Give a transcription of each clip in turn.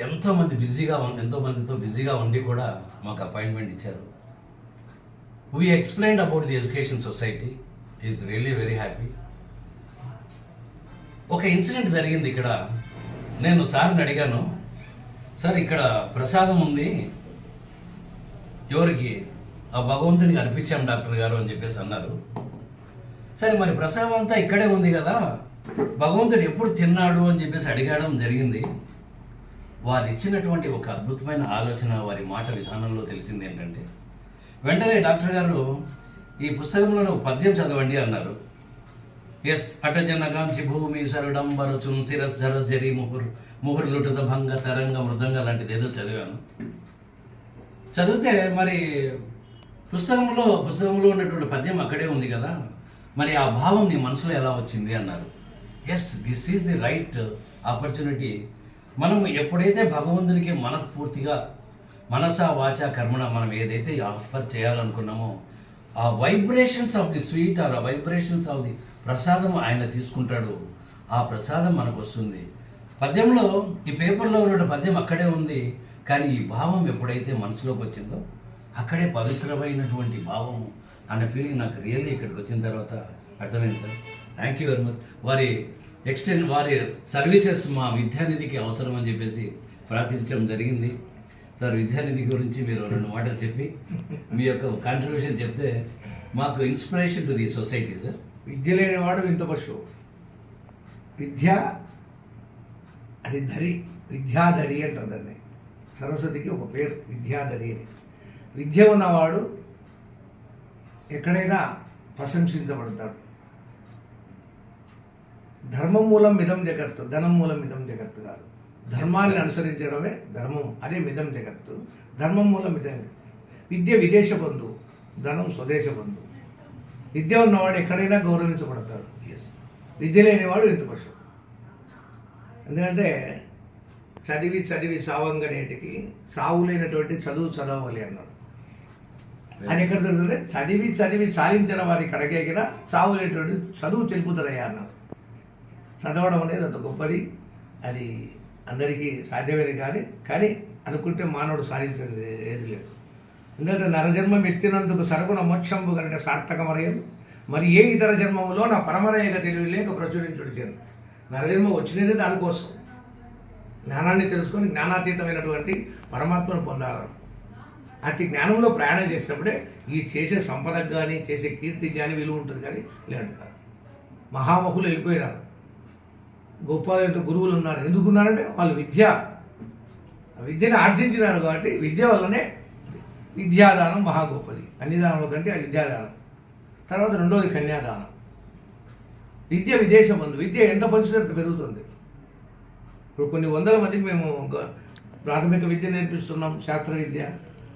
ఎంతోమందితో బిజీగా ఉండి కూడా మాకు అపాయింట్మెంట్ ఇచ్చారు. We explained about the education society. Is really very happy. ఒక ఇన్సిడెంట్ జరిగింది ఇక్కడ. నేను సార్ని అడిగాను, సార్ ఇక్కడ ప్రసాదం ఉంది, ఎవరికి? ఆ భగవంతునికి అర్పించాం డాక్టర్ గారు అని చెప్పేసి అన్నారు. సరే, మరి ప్రసాదం అంతా ఇక్కడే ఉంది కదా, భగవంతుడు ఎప్పుడు తిన్నాడు అని చెప్పేసి అడిగడం జరిగింది. వారు ఇచ్చినటువంటి ఒక అద్భుతమైన ఆలోచన వారి మాట విధానంలో తెలిసింది ఏంటంటే, వెంటనే డాక్టర్ గారు ఈ పుస్తకంలో ఒక పద్యం చదవండి అన్నారు. ఎస్ అటజనగాంచి భూమి సరుడంబరుచున్ శిరస్ జరి ముహుర్లుటుద భంగ తరంగ మృదంగ లాంటిది ఏదో చదివాను. చదివితే మరి పుస్తకంలో ఉన్నటువంటి పద్యం అక్కడే ఉంది కదా, మరి ఆ భావం నీ మనసులో ఎలా వచ్చింది అన్నారు. Yes, this is the right opportunity. మనం ఎప్పుడైతే భగవంతునికి మనస్ఫూర్తిగా మనస వాచ కర్మణ మనం ఏదైతే ఆఫర్ చేయాలనుకున్నామో, ఆ vibrations of the sweet or ఆ వైబ్రేషన్స్ ఆఫ్ ది ప్రసాదం ఆయన తీసుకుంటాడు. ఆ ప్రసాదం మనకు వస్తుంది. పద్యంలో, ఈ పేపర్లో ఉన్న పద్యం అక్కడే ఉంది, కానీ ఈ భావం ఎప్పుడైతే మనసులోకి వచ్చిందో అక్కడే పవిత్రమైనటువంటి భావము అన్న ఫీలింగ్ నాకు రియల్లీ ఇక్కడికి వచ్చిన తర్వాత అర్థమైంది sir. Thank you very much. వారి సర్వీసెస్ మా విద్యానిధికి అవసరం అని చెప్పేసి ప్రార్థించడం జరిగింది. సార్, విద్యానిధి గురించి మీరు 2 మాటలు చెప్పి మీ యొక్క కాంట్రిబ్యూషన్ చెప్తే మాకు inspiration to the society sir. విద్య లేనివాడు వింత పశువు. విద్య అది ధరి, విద్యాధరి అంటారు దాన్ని. సరస్వతికి ఒక పేరు విద్యాధరి అని. విద్య ఉన్నవాడు ఎక్కడైనా ప్రశంసించబడతాడు. ధర్మం మూలం మిదం జగత్తు, ధనం మూలం మిదం జగత్తు కాదు. ధర్మాన్ని అనుసరించడమే ధర్మం, అదే మిదం జగత్తు. ధర్మం మూలం మిదం. విద్య విదేశ బంధువు, ధనం స్వదేశ బంధువు. విద్య ఉన్నవాడు ఎక్కడైనా గౌరవించబడతాడు. విద్య లేనివాడు ఎంత పశువు. ఎందుకంటే చదివి సావంగనేటికి సావు లేనటువంటి చదువు చదవాలి అన్నాడు. అది ఎక్కడ దొరుకుతుంది? చదివి సాధించిన వారి కడగేగిన సావు లేనటువంటి చదువు తెలుపుతారయ్యా అన్నాడు. చదవడం అనేది అంత గొప్పది. అది అందరికీ సాధ్యమేది కానీ అనుకుంటే మానవుడు సాధించేది ఏది లేదు. ఎందుకంటే నరజన్మం ఎత్తినందుకు సరగుణ మోక్షంబు కంటే సార్థకమరయదు, మరి ఏ ఇతర జన్మములో నా పరమనయక తెలివి లేక ప్రచురించుడు చేరు. నరజన్మ వచ్చినది దానికోసం, జ్ఞానాన్ని తెలుసుకొని జ్ఞానాతీతమైనటువంటి పరమాత్మను పొందాలి. అట్టి జ్ఞానంలో ప్రయాణం చేసినప్పుడే ఈ చేసే సంపదకు కానీ చేసే కీర్తికి కానీ విలువ ఉంటుంది, కానీ లేదంటే కాదు. మహామహులు వెళ్ళిపోయినారు, గొప్ప గురువులు ఉన్నారు. ఎందుకున్నారంటే వాళ్ళు విద్యను ఆర్జించినారు కాబట్టి విద్య వల్లనే విద్యాదానం మహా గొప్పది. అన్ని దానం కంటే విద్యాదానం. తర్వాత రెండోది కన్యాదానం. విద్య విదేశ బంధు. విద్య ఎంత పంచుతే పెరుగుతుంది. ఇప్పుడు కొన్ని వందల మందికి మేము ప్రాథమిక విద్య నేర్పిస్తున్నాం, శాస్త్ర విద్య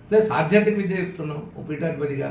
ప్లస్ ఆధ్యాత్మిక విద్య చెప్తున్నాం పీఠాధిపతిగా.